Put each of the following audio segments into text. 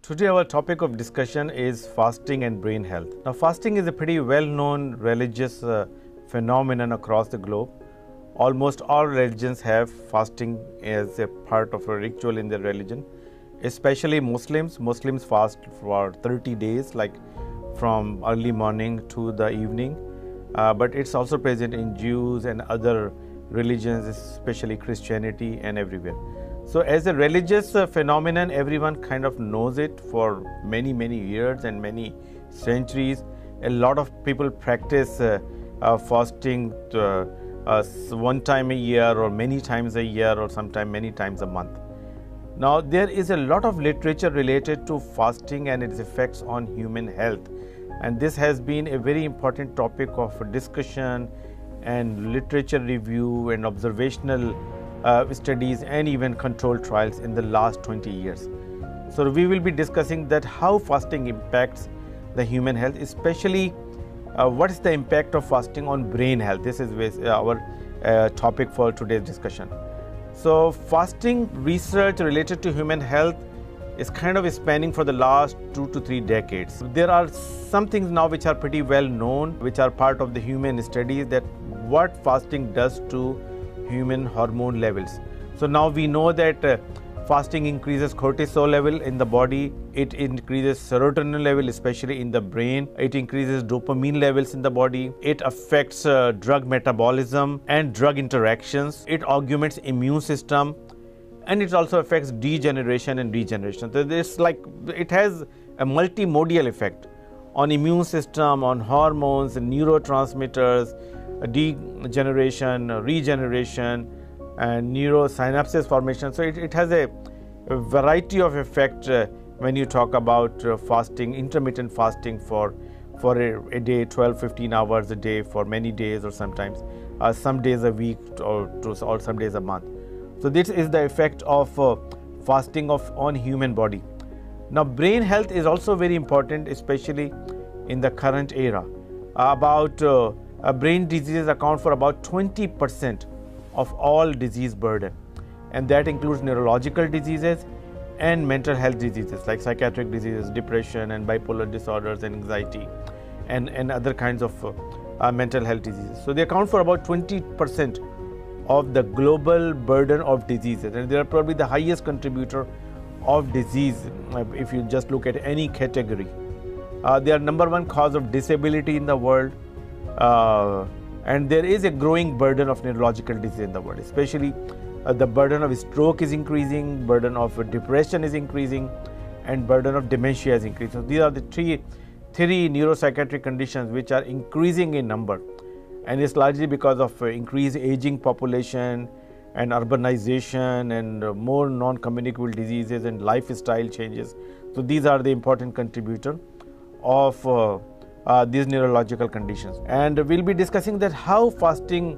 Today our topic of discussion is fasting and brain health. Now fasting is a pretty well-known religious phenomenon across the globe. Almost all religions have fasting as a part of a ritual in their religion, especially Muslims. Muslims fast for 30 days, like from early morning to the evening, but it's also present in Jews and other religions, especially Christianity and everywhere. So as a religious phenomenon, everyone kind of knows it for many years and many centuries. A lot of people practice fasting one time a year or many times a year or sometimes many times a month. Now there is a lot of literature related to fasting and its effects on human health, and this has been a very important topic of discussion and literature review and observational studies and even controlled trials in the last 20 years. So we will be discussing that how fasting impacts the human health, especially what is the impact of fasting on brain health. This is our topic for today's discussion. So fasting research related to human health is kind of spanning for the last 2 to 3 decades. There are some things now which are pretty well known, which are part of the human studies, that what fasting does to human hormone levels. So now we know that fasting increases cortisol level in the body, it increases serotonin level, especially in the brain, it increases dopamine levels in the body, it affects drug metabolism and drug interactions, it augments immune system, and it also affects degeneration and regeneration. So this, like, it has a multimodal effect on immune system, on hormones, neurotransmitters, degeneration, regeneration, and neurosynapses formation. So it has a variety of effect when you talk about fasting, intermittent fasting for a day, 12-15 hours a day for many days, or sometimes some days a week, or some days a month. So this is the effect of fasting on human body. Now brain health is also very important, especially in the current era. Brain diseases account for about 20% of all disease burden, and that includes neurological diseases and mental health diseases like psychiatric diseases, depression and bipolar disorders and anxiety and other kinds of mental health diseases. So they account for about 20% of the global burden of diseases, and they are probably the highest contributor of disease if you just look at any category. They are number one cause of disability in the world. And there is a growing burden of neurological disease in the world, especially the burden of stroke is increasing, burden of depression is increasing, and burden of dementia is increasing. So these are the three neuropsychiatric conditions which are increasing in number, and it's largely because of increased aging population and urbanization and more non-communicable diseases and lifestyle changes. So these are the important contributor of these neurological conditions, and we'll be discussing that how fasting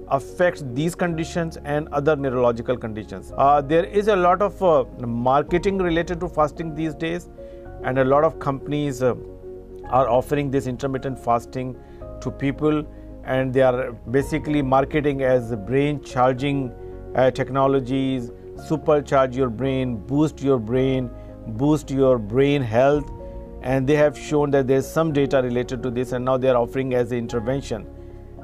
affects these conditions and other neurological conditions. There is a lot of marketing related to fasting these days, and a lot of companies are offering this intermittent fasting to people, and they are basically marketing as brain charging technologies, supercharge your brain, boost your brain health. And they have shown that there's some data related to this, and now they are offering as an intervention,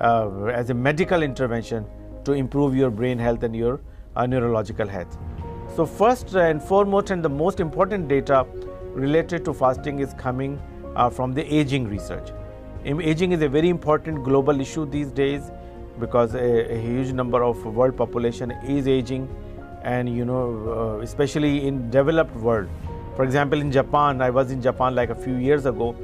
as a medical intervention to improve your brain health and your neurological health. So first and foremost, and the most important data related to fasting is coming from the aging research. Aging is a very important global issue these days because a huge number of world population is aging, and especially in developed world. For example, in Japan, I was in Japan like a few years ago,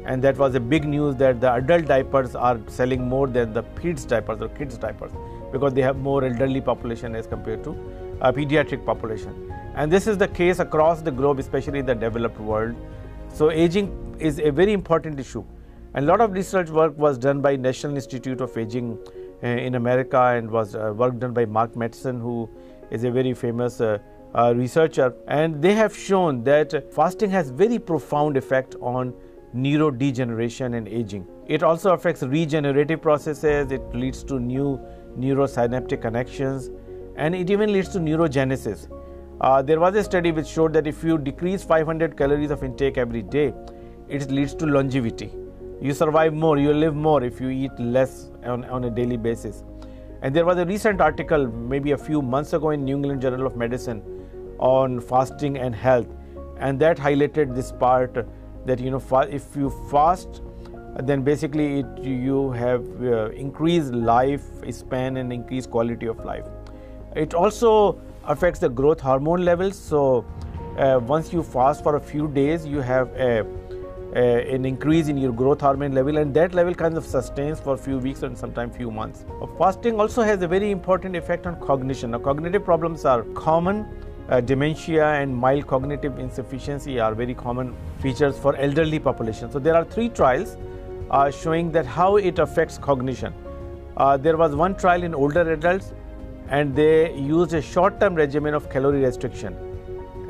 and that was a big news that the adult diapers are selling more than the kids diapers because they have more elderly population as compared to pediatric population. And this is the case across the globe, especially in the developed world. So aging is a very important issue. And a lot of research work was done by National Institute of Aging in America, and was work done by Mark Matheson, who is a very famous researcher, and they have shown that fasting has very profound effect on neurodegeneration and aging. It also affects regenerative processes, it leads to new neurosynaptic connections, and it even leads to neurogenesis. There was a study which showed that if you decrease 500 calories of intake every day, it leads to longevity. You survive more, you live more if you eat less on a daily basis. And there was a recent article maybe a few months ago in New England Journal of Medicine on fasting and health, and that highlighted this part that if you fast, then basically you have increased life span and increased quality of life. It also affects the growth hormone levels. So once you fast for a few days, you have an increase in your growth hormone level, and that level kind of sustains for a few weeks and sometimes few months. Fasting also has a very important effect on cognition. Now, cognitive problems are common. Dementia and mild cognitive insufficiency are very common features for elderly population. So there are 3 trials showing that how it affects cognition. There was one trial in older adults, and they used a short-term regimen of calorie restriction,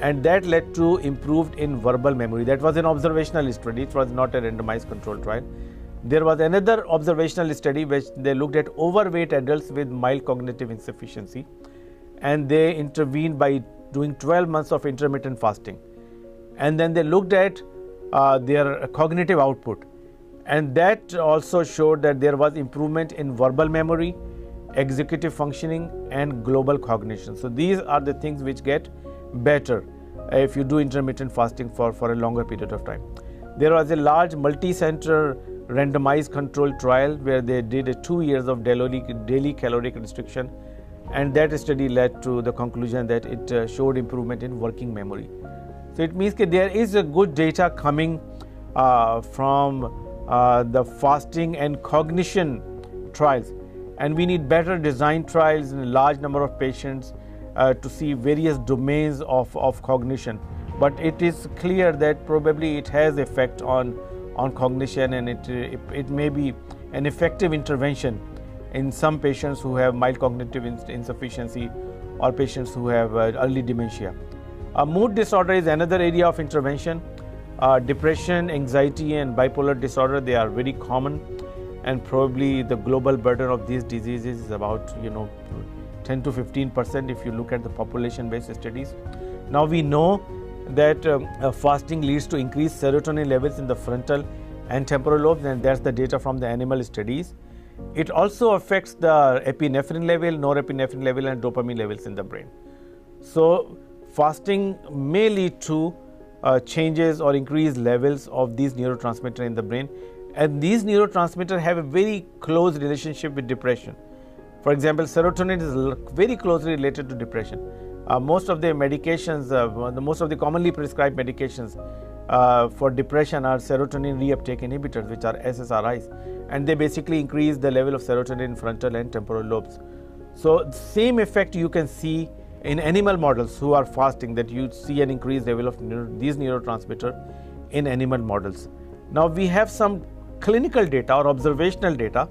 and that led to improved in verbal memory. That was an observational study. It was not a randomized controlled trial. There was another observational study which they looked at overweight adults with mild cognitive insufficiency, and they intervened by doing 12 months of intermittent fasting, and then they looked at their cognitive output, and that also showed that there was improvement in verbal memory, executive functioning, and global cognition. So these are the things which get better if you do intermittent fasting for a longer period of time. There was a large multi-center randomized controlled trial where they did 2 years of daily caloric restriction, and that study led to the conclusion that it showed improvement in working memory. So it means that there is a good data coming from the fasting and cognition trials, and we need better design trials in a large number of patients to see various domains of cognition. But it is clear that probably it has effect on cognition, and it may be an effective intervention in some patients who have mild cognitive insufficiency or patients who have early dementia. Mood disorder is another area of intervention. Depression, anxiety, and bipolar disorder, they are very common, and probably the global burden of these diseases is about 10 to 15% if you look at the population-based studies. Now we know that fasting leads to increased serotonin levels in the frontal and temporal lobes, and that's the data from the animal studies. It also affects the epinephrine level, norepinephrine level, and dopamine levels in the brain. So fasting may lead to changes or increased levels of these neurotransmitters in the brain, and these neurotransmitters have a very close relationship with depression. For example, serotonin is very closely related to depression. Most of the medications, most of the commonly prescribed medications for depression are serotonin reuptake inhibitors, which are SSRIs, and they basically increase the level of serotonin in frontal and temporal lobes. So the same effect you can see in animal models who are fasting, that you see an increased level of these neurotransmitters in animal models. Now we have some clinical data or observational data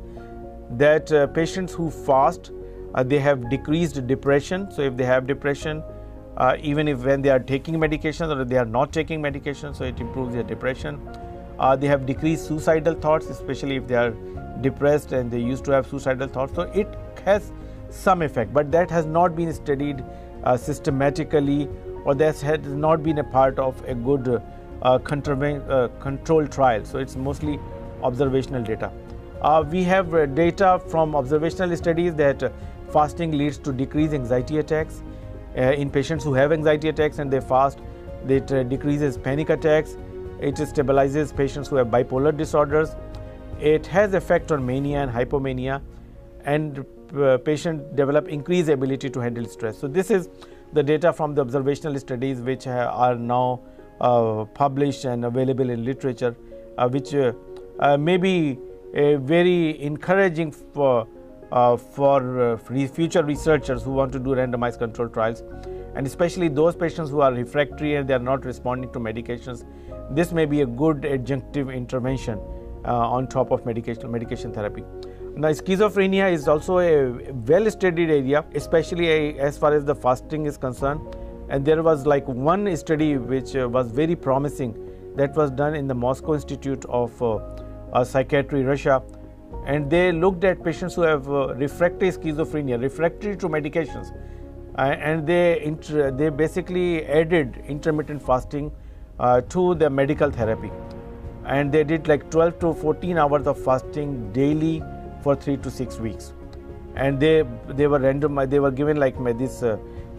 that patients who fast, they have decreased depression. So if they have depression, even if when they are taking medications or they are not taking medications, so it improves their depression. They have decreased suicidal thoughts, especially if they are depressed and they used to have suicidal thoughts. So it has some effect, but that has not been studied systematically, or that has not been a part of a good controlled trial. So it's mostly observational data. We have data from observational studies that fasting leads to decreased anxiety attacks. In patients who have anxiety attacks and they fast, it decreases panic attacks. It stabilizes patients who have bipolar disorders. It has effect on mania and hypomania, and patients develop increased ability to handle stress. So this is the data from the observational studies which are now published and available in literature, which may be very encouraging for future researchers who want to do randomized controlled trials, and especially those patients who are refractory and they are not responding to medications. This may be a good adjunctive intervention on top of medication therapy. Now, schizophrenia is also a well-studied area, especially as far as the fasting is concerned. And there was like one study which was very promising that was done in the Moscow Institute of Psychiatry, Russia. And they looked at patients who have refractory schizophrenia, refractory to medications. and they basically added intermittent fasting to the medical therapy, and they did like 12 to 14 hours of fasting daily for 3 to 6 weeks, and they were randomized. They were given like this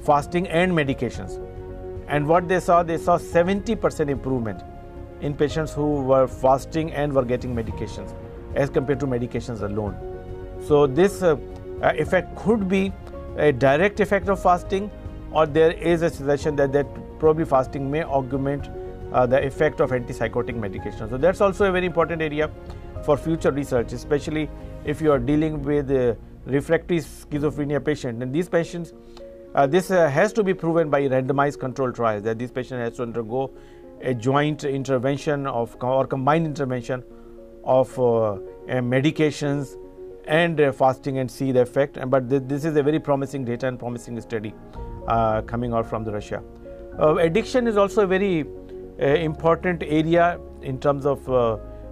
fasting and medications, and what they saw 70% improvement in patients who were fasting and were getting medications as compared to medications alone. So this effect could be a direct effect of fasting, or there is a suggestion that probably fasting may augment the effect of antipsychotic medication. So that's also a very important area for future research, especially if you are dealing with refractory schizophrenia patient. And these patients, this has to be proven by randomized controlled trials, that this patient has to undergo a joint intervention or combined intervention of medications and fasting and see the effect. But this is a very promising data and promising study coming out from Russia. Addiction is also a very important area in terms of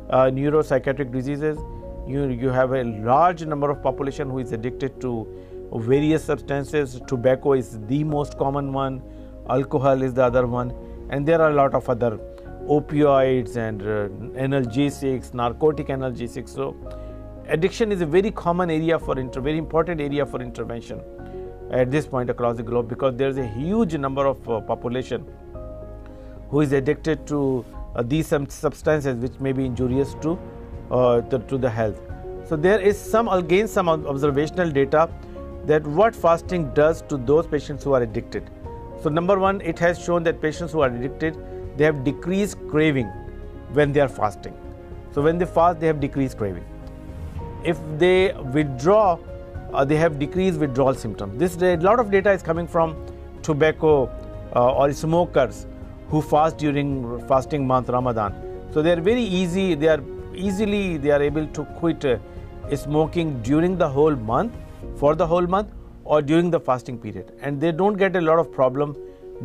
neuropsychiatric diseases. You have a large number of population who is addicted to various substances. Tobacco is the most common one, alcohol is the other one, and there are a lot of other opioids and analgesics, narcotic analgesics. So addiction is a very common area for very important area for intervention at this point across the globe, because there is a huge number of population who is addicted to these substances which may be injurious to the health. So there is some observational data that what fasting does to those patients who are addicted. So number one, it has shown that patients who are addicted, they have decreased craving when they are fasting. So when they fast, they have decreased craving. If they withdraw, they have decreased withdrawal symptoms. A lot of data is coming from tobacco or smokers who fast during fasting month Ramadan. So they are very easy. They are able to quit smoking during the whole month, for the whole month, or during the fasting period, and they don't get a lot of problem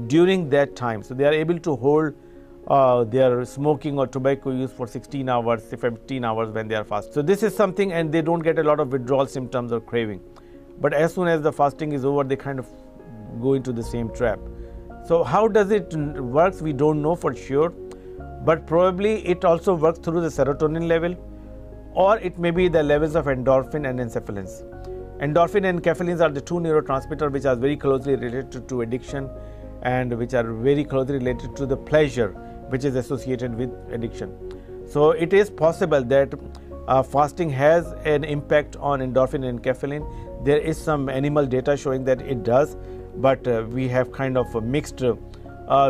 during that time. So they are able to hold their smoking or tobacco use for 16 hours, 15 hours when they are fasting. So this is something, and they don't get a lot of withdrawal symptoms or craving. But as soon as the fasting is over, they kind of go into the same trap. So how does it work? We don't know for sure, but probably it also works through the serotonin level, or it may be the levels of endorphin and enkephalins. Endorphin and enkephalins are the two neurotransmitters which are very closely related to addiction, and which are very closely related to the pleasure which is associated with addiction. So it is possible that fasting has an impact on endorphin and enkephalin. There is some animal data showing that it does, but we have kind of mixed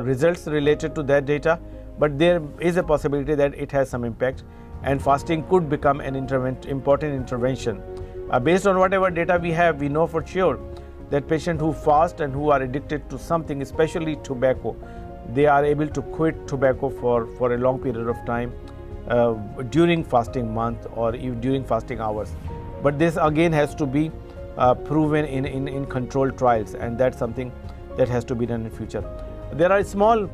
results related to that data. But there is a possibility that it has some impact, and fasting could become an important intervention. Based on whatever data we have, we know for sure that patients who fast and who are addicted to something, especially tobacco, they are able to quit tobacco for a long period of time during fasting month or even during fasting hours. But this again has to be proven in controlled trials, and that's something that has to be done in future. There are small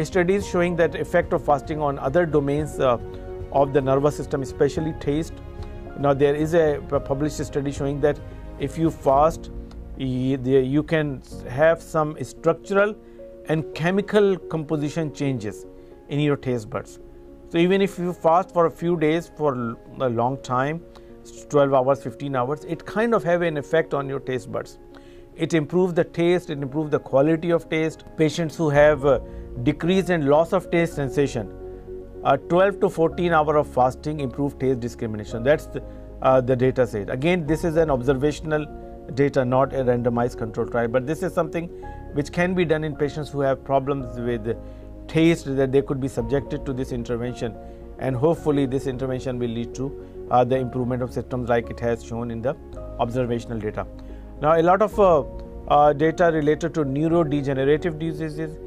studies showing that effect of fasting on other domains of the nervous system, especially taste. Now there is a published study showing that if you fast, you can have some structural and chemical composition changes in your taste buds. So even if you fast for a few days, for a long time, 12 hours, 15 hours, it kind of have an effect on your taste buds. It improves the taste, it improves the quality of taste. Patients who have decrease and loss of taste sensation, 12 to 14 hours of fasting improve taste discrimination. That's the data said. Again, this is an observational data, not a randomized control trial, but this is something which can be done in patients who have problems with taste, that they could be subjected to this intervention, and hopefully this intervention will lead to the improvement of symptoms like it has shown in the observational data. Now a lot of data related to neurodegenerative diseases.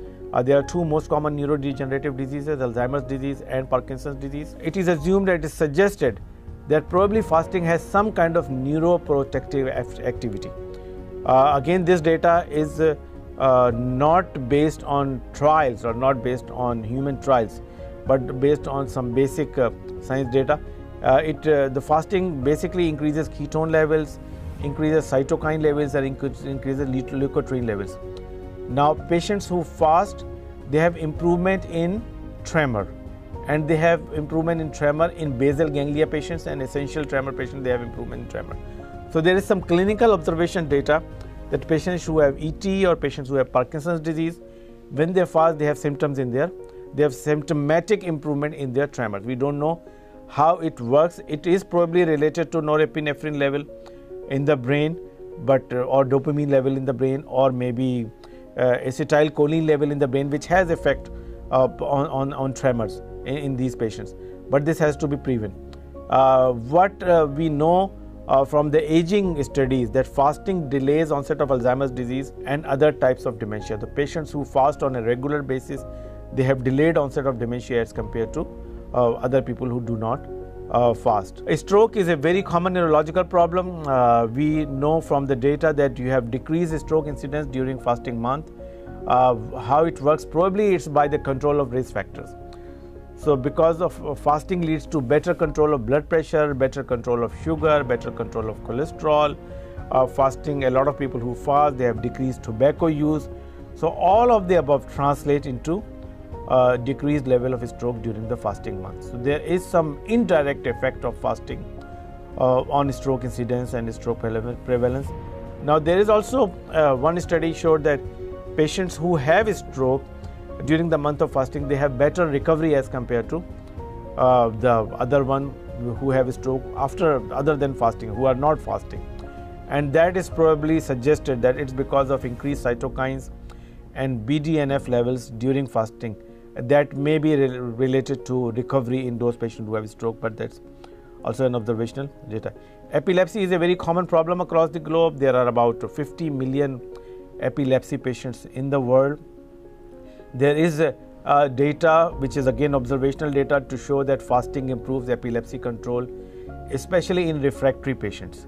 There are two most common neurodegenerative diseases, Alzheimer's disease and Parkinson's disease. It is assumed that it is suggested that probably fasting has some kind of neuroprotective activity. Again, this data is not based on trials or not based on human trials, but based on some basic science data. The fasting basically increases ketone levels, increases cytokine levels and increases leukotriene levels. Now patients who fast, they have improvement in tremor, and they have improvement in tremor in basal ganglia patients, and essential tremor patients, they have improvement in tremor. So there is some clinical observation data that patients who have ET or patients who have Parkinson's disease, when they fast, they have symptoms in there. They have symptomatic improvement in their tremors. We don't know how it works. It is probably related to norepinephrine level in the brain, but or dopamine level in the brain, or maybe acetylcholine level in the brain, which has effect on tremors in these patients. But this has to be proven. What we know from the aging studies, that fasting delays onset of Alzheimer's disease and other types of dementia. The patients who fast on a regular basis, they have delayed onset of dementia as compared to other people who do not fast. A stroke is a very common neurological problem. We know from the data that you have decreased stroke incidence during fasting month. How it works, probably it's by the control of risk factors. So because of fasting leads to better control of blood pressure, better control of sugar, better control of cholesterol. Fasting, a lot of people who fast, they have decreased tobacco use. So all of the above translate into decreased level of stroke during the fasting month. So there is some indirect effect of fasting on stroke incidence and stroke prevalence. Now there is also one study showed that patients who have a stroke during the month of fasting, they have better recovery as compared to the other one who have a stroke other than fasting, who are not fasting. And that is probably suggested that it's because of increased cytokines and BDNF levels during fasting that may be related to recovery in those patients who have a stroke, but that's also an observational data. Epilepsy is a very common problem across the globe. There are about 50 million epilepsy patients in the world. There is data which is again observational data to show that fasting improves epilepsy control, especially in refractory patients.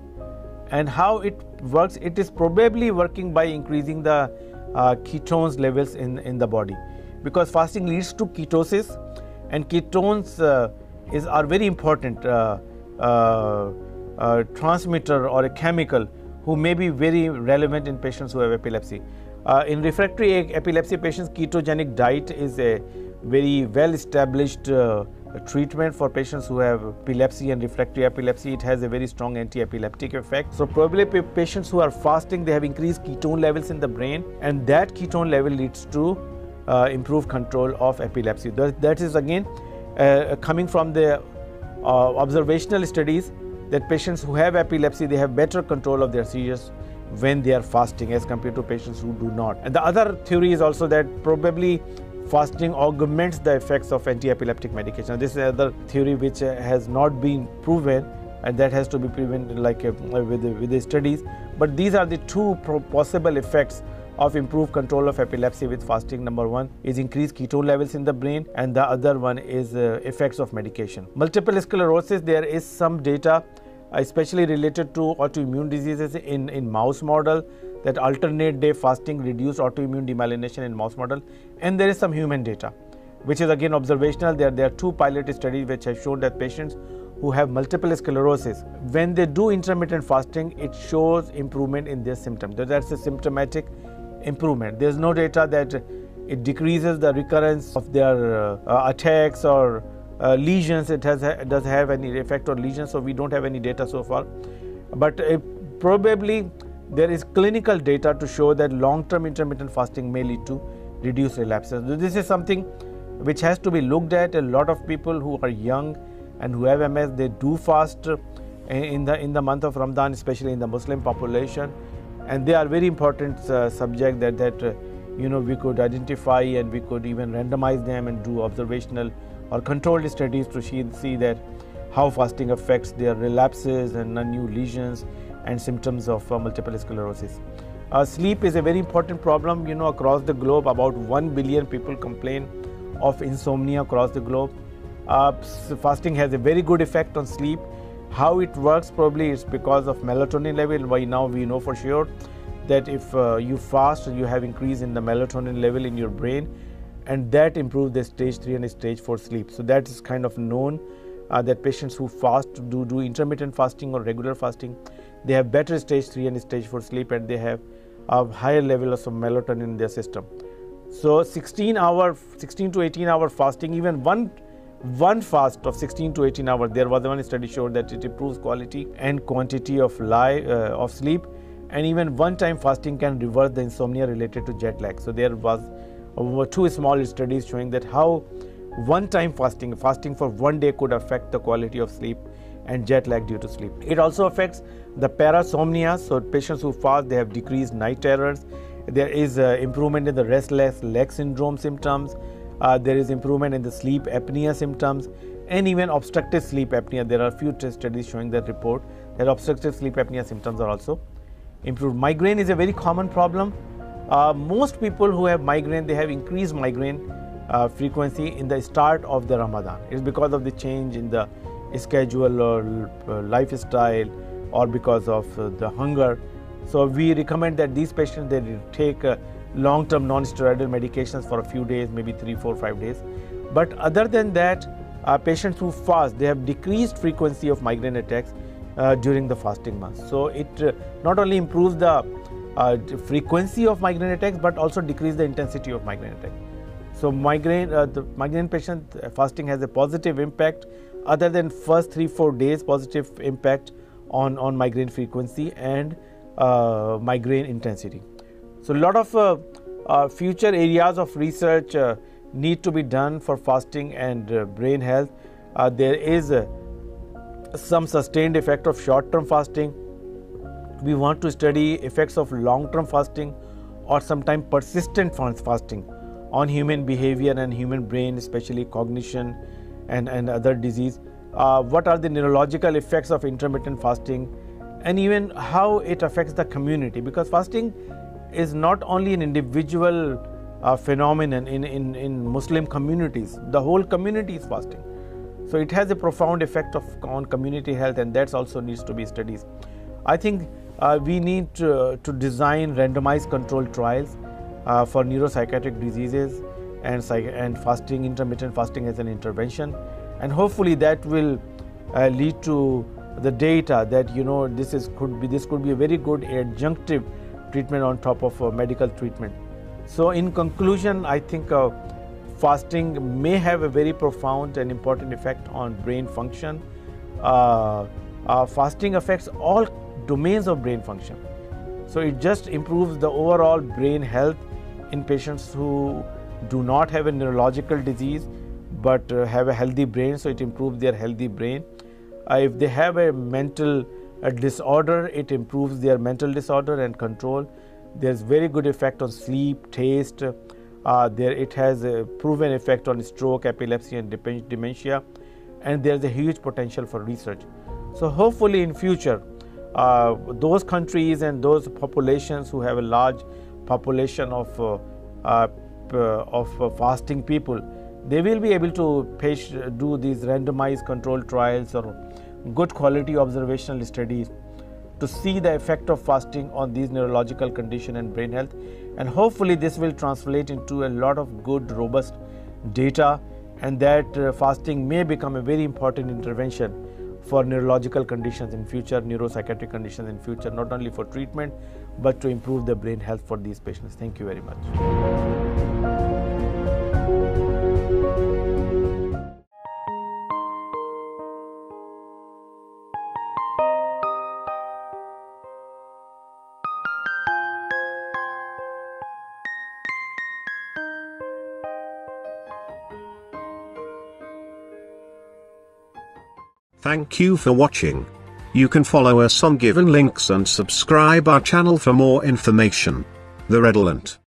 And how it works, it is probably working by increasing the ketones levels in the body, because fasting leads to ketosis, and ketones are very important transmitter or a chemical who may be very relevant in patients who have epilepsy. In refractory epilepsy patients, ketogenic diet is a very well established treatment for patients who have epilepsy and refractory epilepsy. It has a very strong anti-epileptic effect. So probably patients who are fasting, they have increased ketone levels in the brain, and that ketone level leads to improved control of epilepsy. That is again coming from the observational studies that patients who have epilepsy, they have better control of their seizures when they are fasting as compared to patients who do not. And the other theory is also that probably fasting augments the effects of anti-epileptic medication. This is another theory which has not been proven, and that has to be proven like with the studies. But these are the two possible effects of improved control of epilepsy with fasting. Number one is increased ketone levels in the brain, and the other one is effects of medication. Multiple sclerosis, there is some data especially related to autoimmune diseases in mouse model, that alternate day fasting reduced autoimmune demyelination in mouse model. And there is some human data which is again observational. There are two pilot studies which have shown that patients who have multiple sclerosis, when they do intermittent fasting, it shows improvement in their symptoms. That's a symptomatic improvement. There's no data that it decreases the recurrence of their attacks or lesions. It does have any effect on lesions, so we don't have any data so far. But probably there is clinical data to show that long-term intermittent fasting may lead to reduced relapses. This is something which has to be looked at. A lot of people who are young and who have MS, they do fast in the month of Ramadan, especially in the Muslim population, and they are very important subject that we could identify, and we could even randomize them and do observational or controlled studies to see that how fasting affects their relapses and new lesions and symptoms of multiple sclerosis. Sleep is a very important problem. Across the globe, about 1 billion people complain of insomnia across the globe. So fasting has a very good effect on sleep. How it works, probably it's because of melatonin level. By now we know for sure that if you fast, you have increase in the melatonin level in your brain, and that improves the stage 3 and stage 4 sleep. So that is kind of known that patients who fast do intermittent fasting or regular fasting, they have better stage 3 and stage 4 sleep, and they have a higher level of melatonin in their system. So 16 to 18 hour fasting, even one fast of 16 to 18 hours, there was one study showed that it improves quality and quantity of sleep, and even one time fasting can reverse the insomnia related to jet lag. So there was 2 small studies showing that how one time fasting for one day could affect the quality of sleep and jet lag due to sleep. It also affects the parasomnia. So patients who fast, they have decreased night terrors. There is improvement in the restless leg syndrome symptoms. There is improvement in the sleep apnea symptoms, and even obstructive sleep apnea. There are a few studies showing that report that obstructive sleep apnea symptoms are also improved. Migraine is a very common problem. Most people who have migraine, they have increased migraine frequency in the start of the Ramadan. It's because of the change in the schedule or lifestyle, or because of the hunger. So we recommend that these patients, they take long-term non-steroidal medications for a few days, maybe 3, 4, 5 days. But other than that, patients who fast, they have decreased frequency of migraine attacks during the fasting months. So it not only improves the frequency of migraine attacks, but also decrease the intensity of migraine attacks. So the migraine patient fasting has a positive impact, other than first 3-4 days, positive impact on migraine frequency and migraine intensity. So a lot of future areas of research need to be done for fasting and brain health. There is some sustained effect of short-term fasting. We want to study effects of long-term fasting or sometimes persistent fasting on human behavior and human brain, especially cognition and other disease. What are the neurological effects of intermittent fasting, and even how it affects the community, because fasting is not only an individual phenomenon in Muslim communities. The whole community is fasting. So it has a profound effect on community health, and that also needs to be studied. I think we need to design randomized controlled trials for neuropsychiatric diseases and fasting, intermittent fasting as an intervention, and hopefully that will lead to the data that this could be a very good adjunctive treatment on top of medical treatment. So in conclusion, I think fasting may have a very profound and important effect on brain function. Fasting affects all domains of brain function. So it just improves the overall brain health in patients who do not have a neurological disease but have a healthy brain. So it improves their healthy brain. If they have a mental disorder, it improves their mental disorder and control. There's very good effect on sleep, taste. It has a proven effect on stroke, epilepsy, and dementia, and there's a huge potential for research. So hopefully in future, those countries and those populations who have a large population of fasting people, they will be able to do these randomized controlled trials or good quality observational studies to see the effect of fasting on these neurological condition and brain health, and hopefully this will translate into a lot of good robust data, and that fasting may become a very important intervention for neurological conditions in future, neuropsychiatric conditions in future, not only for treatment but to improve the brain health for these patients. Thank you very much. Thank you for watching. You can follow us on given links and subscribe our channel for more information. The Redolent.